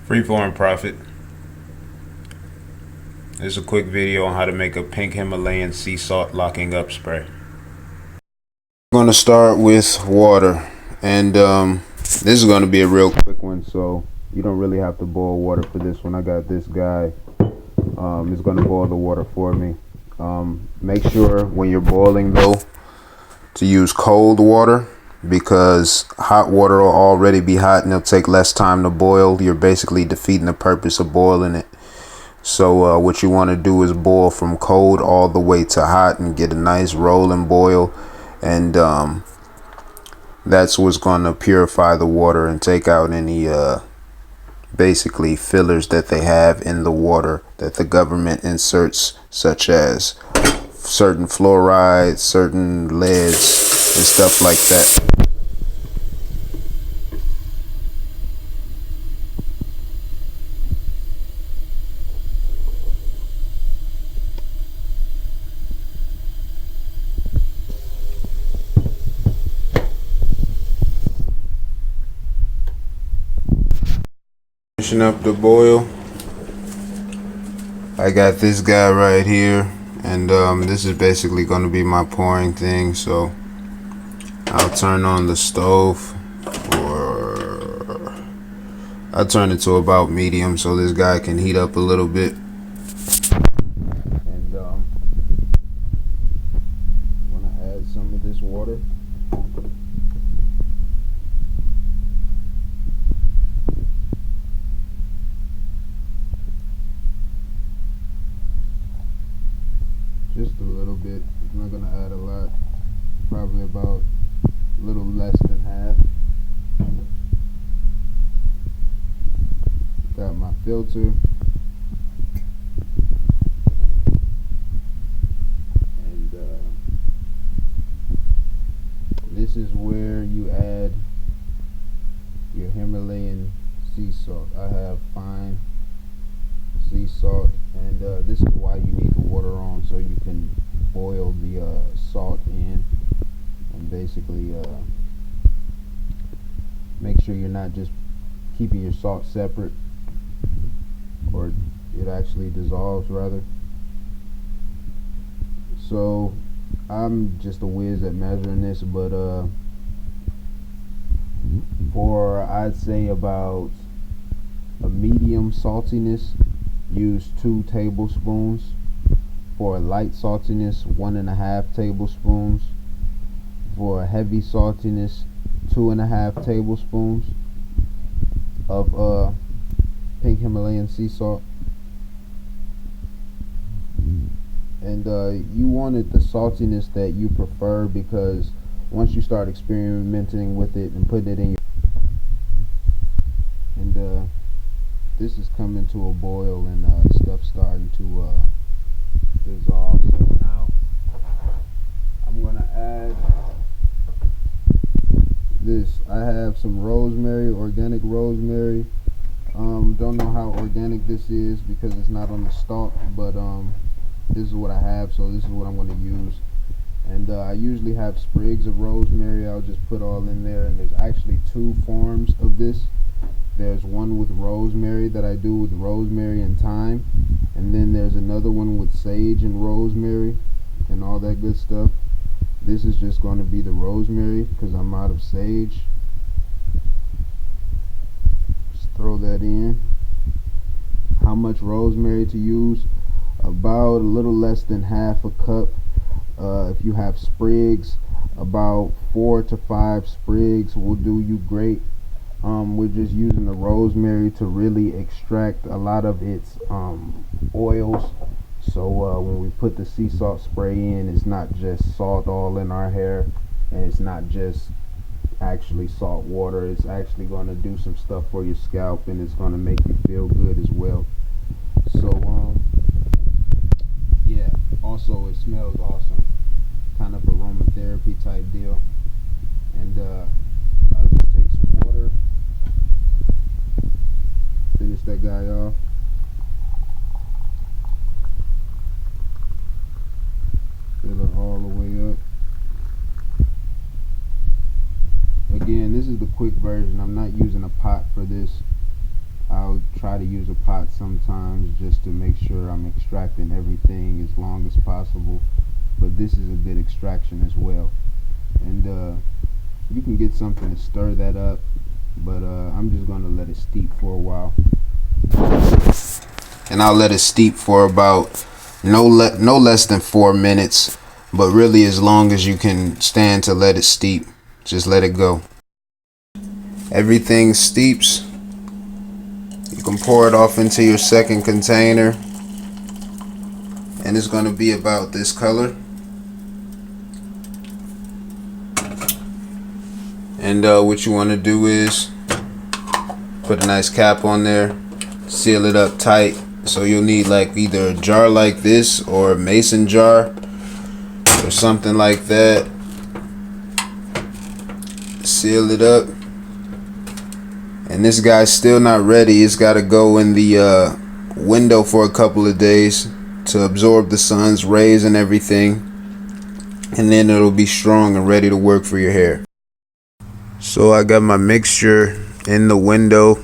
FreeFormPrafet. This is a quick video on how to make a pink Himalayan sea salt locking up spray. I'm going to start with water, and this is going to be a real quick one, so you don't really have to boil water for this one. I got this guy is going to boil the water for me. Make sure when you're boiling though to use cold water, because hot water will already be hot and it'll take less time to boil. You're basically defeating the purpose of boiling it. So what you want to do is boil from cold all the way to hot and get a nice rolling boil, and that's what's going to purify the water and take out any basically fillers that they have in the water that the government inserts, such as certain fluorides, certain leads, and stuff like that. Finishing up the boil, I got this guy right here, and this is basically going to be my pouring thing. So I'll turn on the stove, or I'll turn it to about medium so this guy can heat up a little bit. And I'm going to add some of this water. Just a little bit. I'm not gonna add a lot. Probably about a little less than half. Got my filter. And this is where you add your Himalayan sea salt. I have fine sea salt, and this is why you need the water on, so you can boil the salt in, and basically make sure you're not just keeping your salt separate, or it actually dissolves rather. So I'm just a whiz at measuring this, but for I'd say about a medium saltiness, use 2 tablespoons. For a light saltiness, 1.5 tablespoons. For a heavy saltiness, 2.5 tablespoons of pink Himalayan sea salt. And you wanted the saltiness that you prefer, because once you start experimenting with it and putting it in your this is coming to a boil, and stuff starting to dissolve. So now I'm gonna add this. I have some rosemary, organic rosemary. Don't know how organic this is because it's not on the stalk, but this is what I have, so this is what I'm gonna use. And I usually have sprigs of rosemary. I'll just put all in there, and there's actually 2 forms of this. There's one with rosemary that I do with rosemary and thyme, and then there's another one with sage and rosemary and all that good stuff. This is just going to be the rosemary because I'm out of sage. Just throw that in. How much rosemary to use? About a little less than half a cup. If you have sprigs, about 4 to 5 sprigs will do you great. We're just using the rosemary to really extract a lot of its oils, so when we put the sea salt spray in, it's not just salt all in our hair, and it's not just actually salt water. It's actually going to do some stuff for your scalp, and it's going to make you feel good as well. So yeah, also it smells awesome, kind of aromatherapy type deal. And I'll just take some water, finish that guy off. Fill it all the way up. Again, this is the quick version. I'm not using a pot for this. I'll try to use a pot sometimes just to make sure I'm extracting everything as long as possible, but this is a good extraction as well. And you can get something to stir that up, but I'm just going to let it steep for a while. And I'll let it steep for about no less than 4 minutes, but really as long as you can stand to let it steep. Just let it go. Everything steeps. You can pour it off into your second container, and it's going to be about this color. And what you want to do is put a nice cap on there, seal it up tight. So you'll need like either a jar like this or a mason jar or something like that. Seal it up. And this guy's still not ready. It's got to go in the window for a couple of days to absorb the sun's rays and everything, and then it'll be strong and ready to work for your hair. So I got my mixture in the window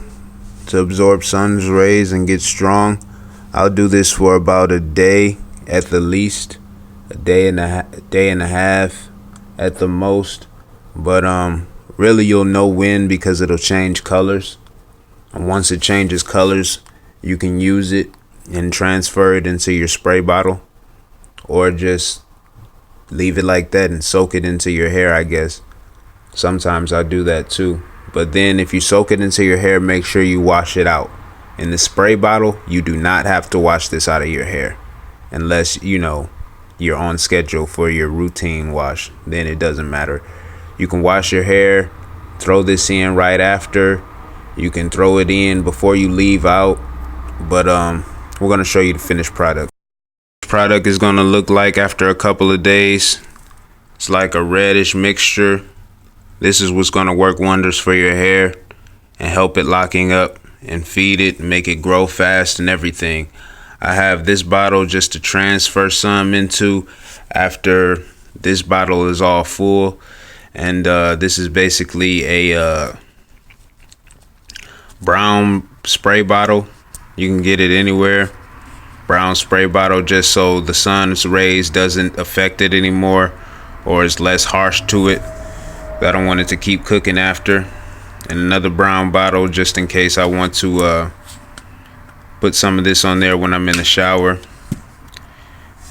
to absorb sun's rays and get strong. I'll do this for about a day at the least, a day and a half at the most. But really you'll know when, because it'll change colors. And once it changes colors, you can use it and transfer it into your spray bottle, or just leave it like that and soak it into your hair, I guess. Sometimes I do that too. But then if you soak it into your hair, make sure you wash it out. In the spray bottle, you do not have to wash this out of your hair unless, you know, you're on schedule for your routine wash. Then it doesn't matter. You can wash your hair, throw this in right after. You can throw it in before you leave out. But we're going to show you the finished product. This product is going to look like after a couple of days. It's like a reddish mixture. This is what's going to work wonders for your hair and help it locking up and feed it, make it grow fast and everything. I have this bottle just to transfer some into after this bottle is all full. And this is basically a brown spray bottle. You can get it anywhere. Brown spray bottle, just so the sun's rays doesn't affect it anymore, or it's less harsh to it. I don't want it to keep cooking after. And another brown bottle just in case I want to put some of this on there when I'm in the shower.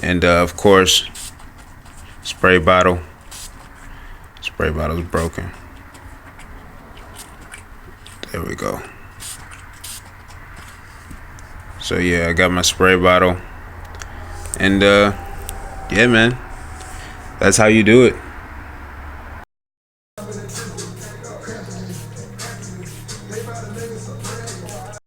And of course, spray bottle. Spray bottle's broken. There we go. So yeah, I got my spray bottle. And yeah, man, that's how you do it.